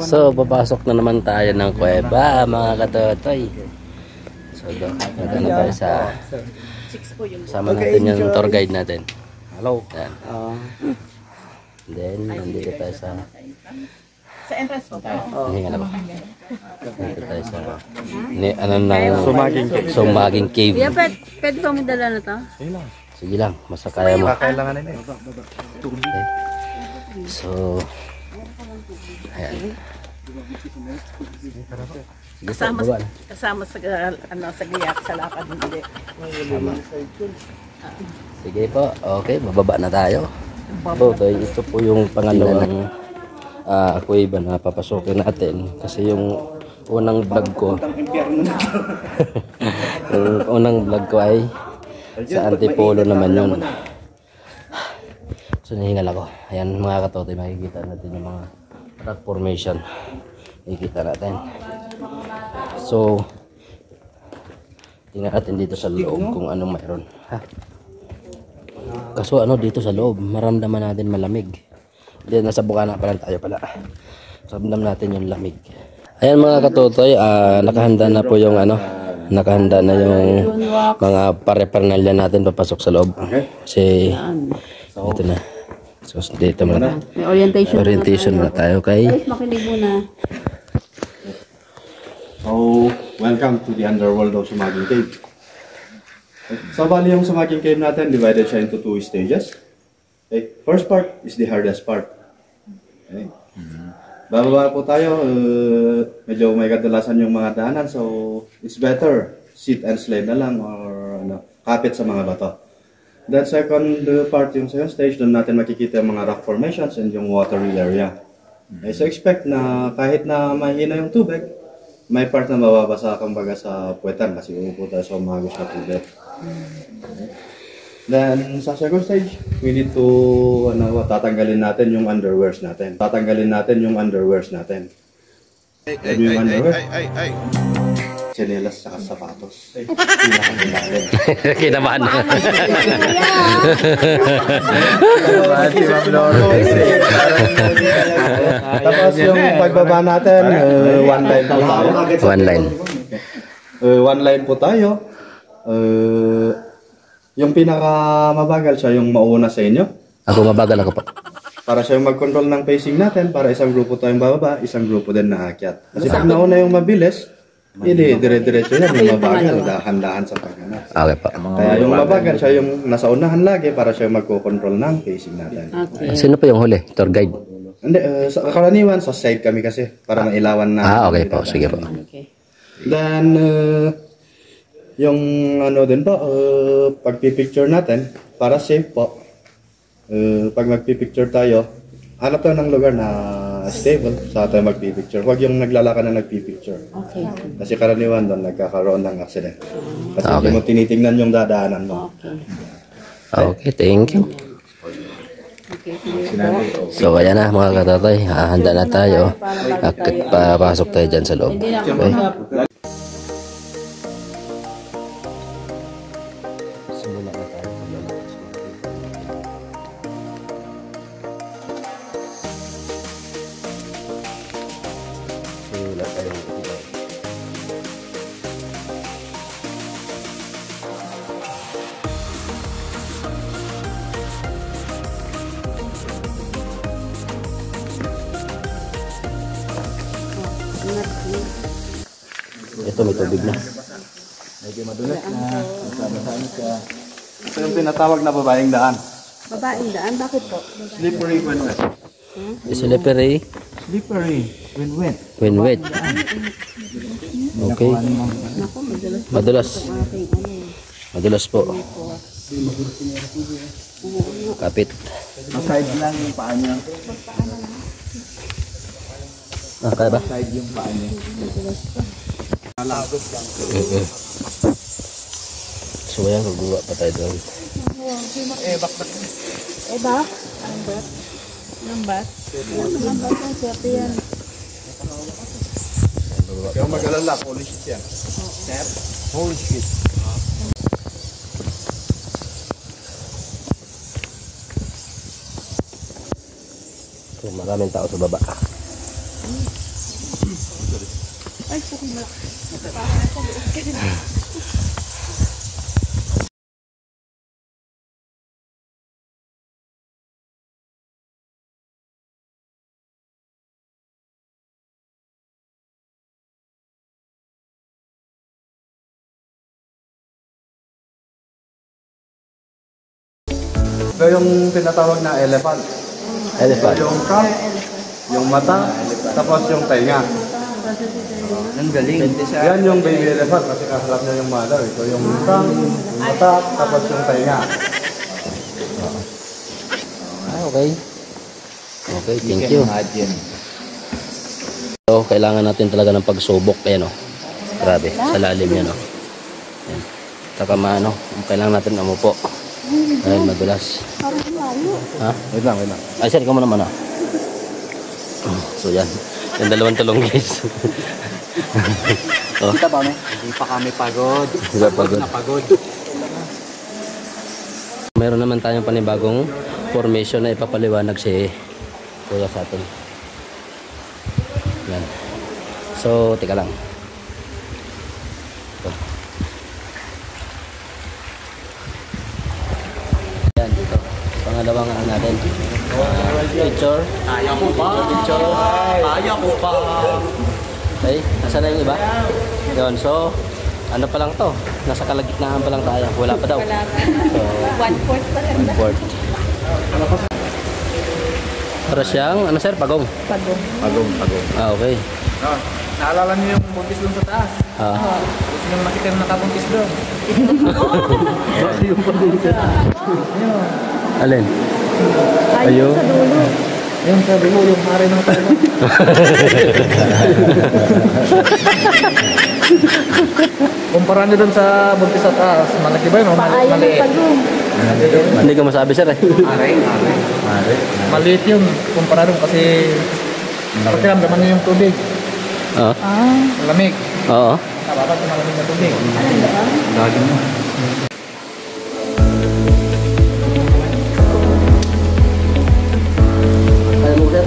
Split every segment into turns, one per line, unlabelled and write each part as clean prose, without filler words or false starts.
So, papasok na naman tayo ng kuweba, mga katotoy. So, nagano tayo sa sama natin yung tour guide natin. Hello. Yan. Then, nandito tayo sa
entrance po tayo.
Hinga na ba? Nandito tayo sa ano na Sumaging Cave.
Yeah, pwede ba may dala na to?
Sige lang, masakaya mo.
Kailangan nila.
Okay. So, ayan.
Kasama sa sa giyak sa lakad hindi.
Sige po. Okay, bababa na tayo. So, ito po yung pangalawang kuweba na papasukin natin kasi yung unang vlog ko ay sa Antipolo naman yun. So, nahingal ako. Ayan mga katotoy, makikita natin yung mga rock formation. Makikita natin. So, tingnan natin dito sa loob kung anong mayroon. Kaso ano dito sa loob, maramdaman natin malamig. Hindi, nasa bukana pa lang tayo pala. Maramdam natin yung lamig. Ayan mga katotoy, nakahanda na po yung nakahanda na yung mga pare-parnalya natin papasok sa loob. Kasi ito na. So dito muna.
May orientation
muna tayo kay.
Makinig muna.
So, welcome to the underworld of Sumaging Cave. So, bali yung Sumaging Cave natin, divided siya into 2 stages. Okay. First part is the hardest part. Okay. Bababa po tayo, medyo may kadalasan yung mga daanan, so it's better sit and slide na lang or kapit sa mga bato. Then second part, yung second stage, doon natin makikita yung mga rock formations and yung watery area. Okay, so expect na kahit na mahina yung tubig, may part na mababasa kumbaga sa puwetan kasi uupo tayo sa umagos na tubig. Okay. Then sa second stage, we need to tatanggalin natin yung underwears natin. Yung underwear. Chinelas sa sapatos.
Kinabahan na.
Tapos yung pagbaba natin, one line po tayo. One line po tayo. Yung pinakamabagal siya yung mauna sa inyo.
Ako mabagal ako pa.
Para siya yung mag-control ng pacing natin, para isang grupo tayong bababa, isang grupo din na aakyat. Kasi pag nauna yung mabilis, hindi, dire-diretso yan, yung mabagal, dahan-dahan sa paghanap.
Okay pa.
Kaya yung mabagal siya yung nasa unahan lagi para siya magko-control ng pacing natin.
Okay.
Sino pa yung huli? Tour guide?
Hindi, sa karaniwan, sa side kami kasi, para mailawan na.
Okay po, sige po.
Okay.
Then, yung din po, pagpipicture natin, para safe po, pag magpipicture tayo, hanap tayo ng lugar na stable sa tayo magpipicture. Huwag yung naglalakad na nagpipicture.
Okay.
Kasi karaniwan doon, nagkakaroon ng accident. Kasi hindi mo tinitingnan yung dadaanan mo.
Okay, thank you.
Okay.
So ayan na mga katotoy, handa na tayo. Papasok tayo dyan sa loob. Okay. Ito may tubig na.
Medyo madulas na. Sama-sama siya. Ito yung tinatawag na babaeng daan.
Babaeng daan? Bakit po?
Slippery when wet.
Slippery
Slippery when wet.
when wet. Okay.
Naku,
Madulas. Madulas po. Kapit.
Side lang yung paa niya.
Kaya ba?
Side yung paa niya.
So ayan, gagawa pa tayo doon.
ba? Lambat? Lambat ang swerte yan.
Kaya mag-alala, holy shit yan. Sir? Holy shit.
So, maraming tao sa baba.
Ay, sorry na.
Ito yung tinatawag na elephant.
Elephant.
Yung trunk, yung mata, tapos yung tenga.
Ang galing.
Yan yung baby elephant kasi kaharap niya yung mother. Ito yung trunk, yung mata, tapos yung tenga.
Okay. Okay, thank you. So, kailangan natin talaga ng pagsubok. Ayan o. Grabe, sa lalim yan o. Ayan. Saka maano, kailangan natin umupo. Ayun, madulas. Ha?
Wait lang, wait lang.
Ay, sir, ikaw mo naman ah. So, yan. Yung dalawang tulong, guys. Oh.
Kita ba, hindi pa kami pagod.
Hindi pagod.
Napagod.
Meron naman tayong panibagong formation na ipapaliwanag si Kuya sa atin. Yan. So, teka lang. Ito. Yan, dito. Pangalawang ano natin. Picture.
Kaya ko pa.
Picture.
Kaya ko pa.
Okay, nasa na yung iba? Yun, so, ano pa lang to? Nasa kalagitnaan pa lang tayo. Wala pa daw.
Wala pa.
So,
1/4 pa lang.
1/4. Para siyang, ano sir, pagong?
Pagong.
Pagong.
Ah, okay.
Oh, naalala niyo yung buntis doon sa taas?
Ah.
Gusto niyo makita yung nakabuntis doon?
Alin?
Ayun. Sa dulo.
Yung sabi mo, yung hari ng tayo. Kumpara niyo doon sa buntis sa taas, malaki ba yun o
Paayon ng
maliit?
pagong.
Hindi ko masabi sir eh.
Maliit yun, kumpara doon kasi pakiramdaman niyo yung tubig.
Oo.
Malamig.
Oo.
Dapat yung malamig na tubig.
Lagi mo.
Kaya mo sir?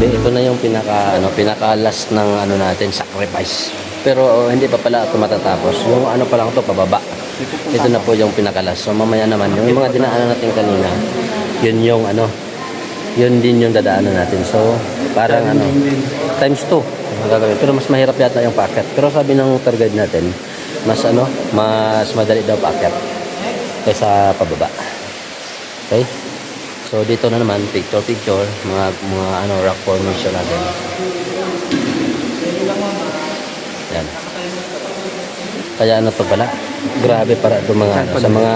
Ito na yung pinaka last ng ano natin, sacrifice. Pero hindi pa pala ito matatapos. Yung ano pa lang ito, pababa. Ito na po yung pinaka last. So mamaya naman, yung mga dinaanan natin kanina, yun yung ano, yun din yung dadaanan natin. So parang ano, times 2 ang gagawin. Pero mas mahirap yata yung paakyat. Pero sabi ng tour guide natin, mas ano, mas madali daw paakyat kaysa pababa. Okay? So dito na naman picture mga ano rock formation natin. Yan. Kaya ano to pala? Grabe para do mga ano, sa mga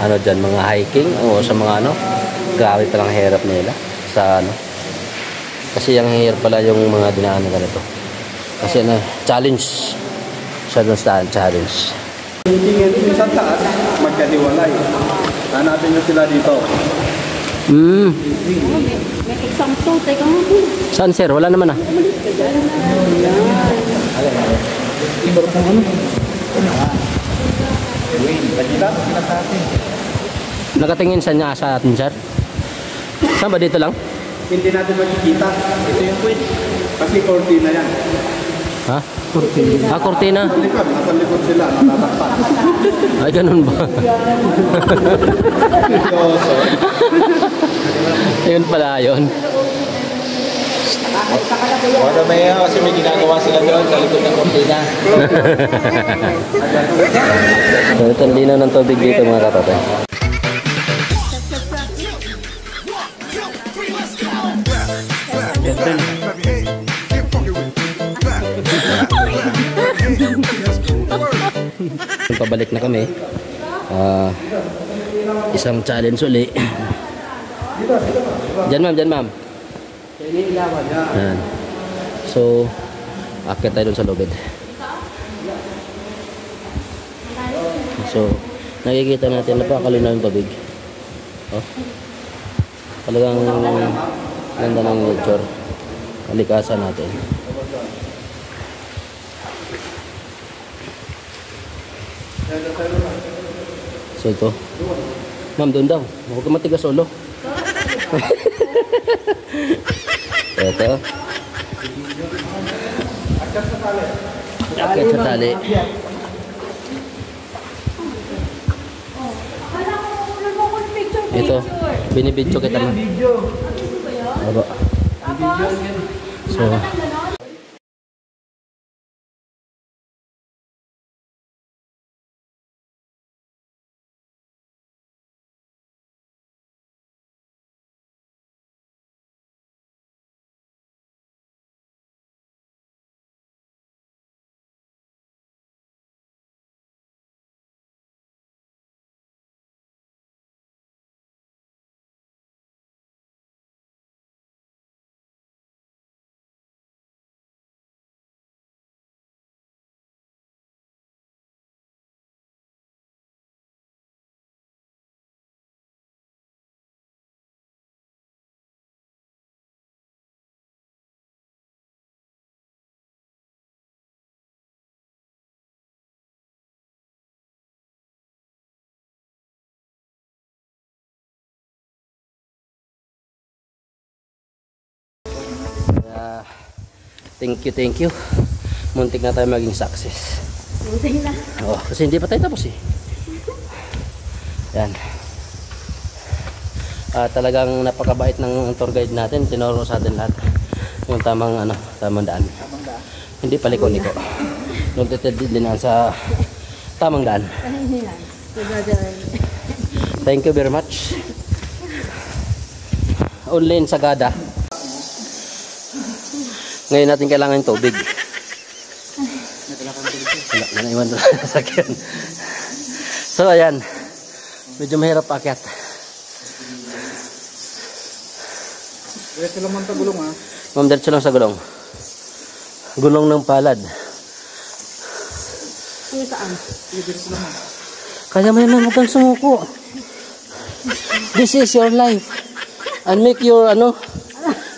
ano diyan, mga hiking o sa mga ano, grabe palang hirap nila sa ano. Kasi yung hirap pala yung mga dinaanan ganito. Kasi ano, challenge. Siya doon sa challenge.
Yung sa taas, magkadiwalay. Hanapin nyo sila dito.
Mm.
May exam to. Teka mo.
Saan sir? Wala naman ah. Nakatingin sa niya sa atin sir? Saan ba dito lang?
Hindi natin makikita. Ito yung point. Kasi cortina yan.
Ha? Cortina. Ah, cortina.
Nasa likod sila, natatakpan.
Ay, ganun ba? Ayun pala yun.
Wala may kasi may ginagawa sila doon sa likod ng kortina.
So, ito ang linaw ng tubig dito mga katatay. Pabalik na kami. Isang challenge uli. Diyan ma'am. Yan. So, akit tayo dun sa lubid. So, nakikita natin napakalinaw yung tubig. Oh. Talagang ganda ng nature. Kalikasan natin. So ito. Ma'am, doon daw. Huwag ka matigas ulo. Ito. Akit sa tali. Ito. Binibidyo kita ma'am. Aba. So. Thank you. Muntik na tayo maging success.
Muntik na.
Oo, kasi hindi pa tayo tapos eh. Yan. Talagang napakabait ng tour guide natin. Tinuro sa atin lahat. Yung tamang daan. Hindi paliko-liko. Nung titidlinan sa tamang daan. Thank you very much. Only in Sagada. Ngayon natin kailangan ng tubig. Wala, naiwan doon sa sakyan. So ayan, medyo mahirap paakyat.
Diretso lang man sa gulong ha.
Ma'am, diretso lang sa gulong. Gulong ng palad.
Ano saan?
Diretso lang man.
Kaya mo yan, huwag kang sumuko. This is your life. And make your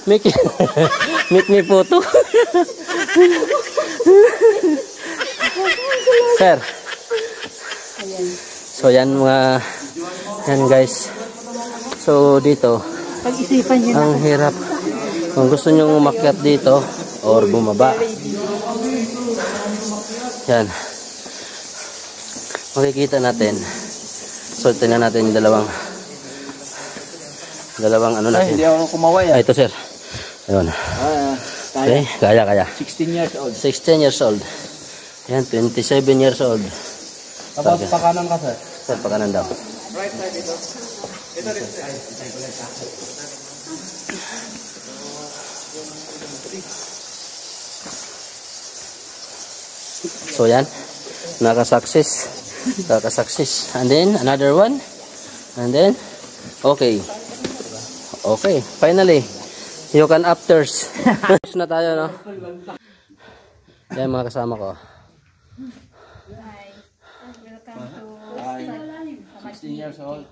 make me photo. Sir. So yan guys. So dito
Pag-isipan niyo
ang hirap. Kung gusto niyo umakyat dito or bumaba. Yan. Makikita natin. So tingnan natin yung dalawang natin.
Hindi ako kumaway
Ito sir. Ayun. Okay, kaya.
16 years old.
16 years old. Yan, 27 years old.
Tapos pakanan ka sir.
Sir, pakanan daw.
Right side ito. Ito rin.
So yan, nakasuccess. And then another one. And then okay. Finally, you can afters. Na tayo, no? Yan mga kasama ko.
Hi. 16 years old.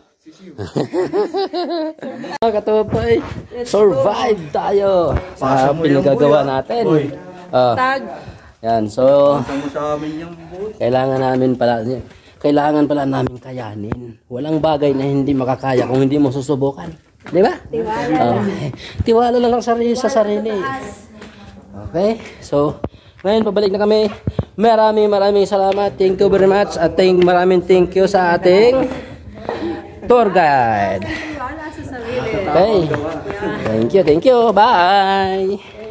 Mga katupoy, survive tayo sa pinagagawa natin.
Tag.
Yan, so kailangan pala namin kayanin. Walang bagay na hindi makakaya kung hindi mo susubukan. Di ba? Tiwala lang sa sarili. Okay? So, ngayon pabalik na kami. Maraming salamat. Thank you very much. At maraming thank you sa ating tour guide. Okay. Thank you. Bye.